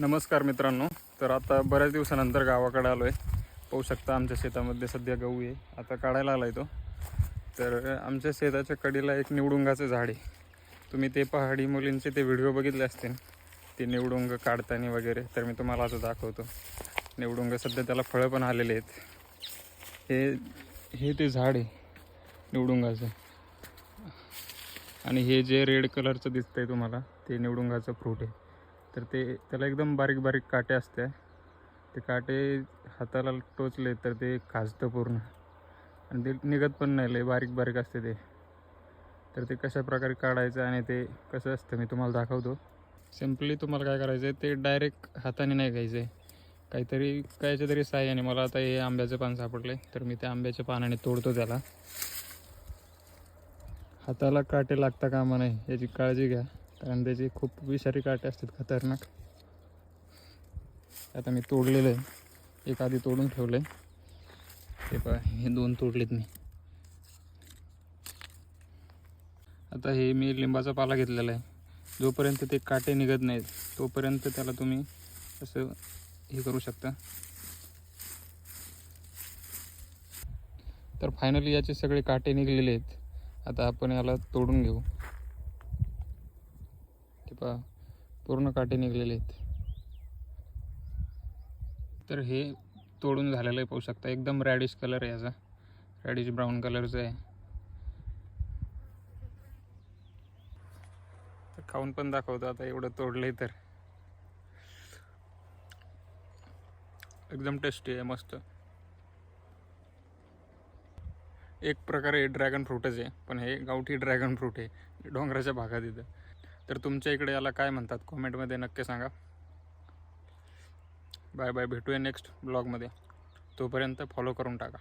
नमस्कार मित्रांनो. तर आता बऱ्याच दिवसानंतर गावाकडे आलो आहे. पाहू शकता आमच्या शेतामध्ये सध्या गहू आहे. आता काढायला आला आहे तो. तर आमच्या शेताच्या कडेला एक निवडुंगाचं झाड आहे. तुम्ही ते पहाडी मुलींचे ते व्हिडिओ बघितले असतील, ते निवडुंग काढताना वगैरे. तर मी तुम्हाला आता दाखवतो. निवडुंग सध्या त्याला फळं पण आलेले आहेत. हे ते झाड आहे निवडुंगाचं. आणि हे जे रेड कलरचं दिसतंय तुम्हाला, ते निवडुंगाचं फ्रूट आहे. तर त्याला एकदम बारीक बारीक काटे असते. ते काटे हाताला टोचले तर ते खाजतं पूर्ण, आणि ते निघत पण नाही, लय बारीक बारीक असते ते. तर ते कशा प्रकारे काढायचं आणि ते कसं असतं मी तुम्हाला दाखवतो. सिम्पली तुम्हाला काय करायचं आहे, ते डायरेक्ट हाताने नाही घ्यायचं आहे, कायच्या तरी साह्याने. मला आता हे आंब्याचं पान सापडलं, तर मी त्या आंब्याच्या पानाने तोडतो त्याला. हाताला काटे लागता कामा नाही याची काळजी घ्या, कारण त्याची खूप विषारी काटे असतात, खतरनाक. आता मी तोडलेलं आहे, एक आधी तोडून ठेवलं आहे. हे पहा, हे 2 तोडलेत मी. आता हे मी लिंबाचा पाला घेतलेला आहे. जोपर्यंत ते काटे निघत नाहीत तोपर्यंत त्याला तुम्ही असं हे करू शकता. तर फायनली याचे सगळे काटे निघलेले आहेत. आता आपण याला तोडून घेऊ. ते पहा, पूर्ण काटे निघलेले आहेत. तर हे तोडून झालेलं आहे, पाहू शकता. एकदम रॅडिश कलर आहे याचा, रॅडिश ब्राऊन कलरचा आहे. तर खाऊन पण दाखवतो आता. एवढं तोडलंय तर एकदम टेस्टी आहे, मस्त. एक प्रकारे ड्रॅगन फ्रूटच आहे, पण हे गावठी ड्रॅगन फ्रूट आहे, डोंगराच्या भागात इथं. तर तुमच्या इकडे याला काय म्हणतात कॉमेंटमध्ये नक्की सांगा. बाय बाय, भेटूया नेक्स्ट ब्लॉगमध्ये. तोपर्यंत फॉलो करून टाका.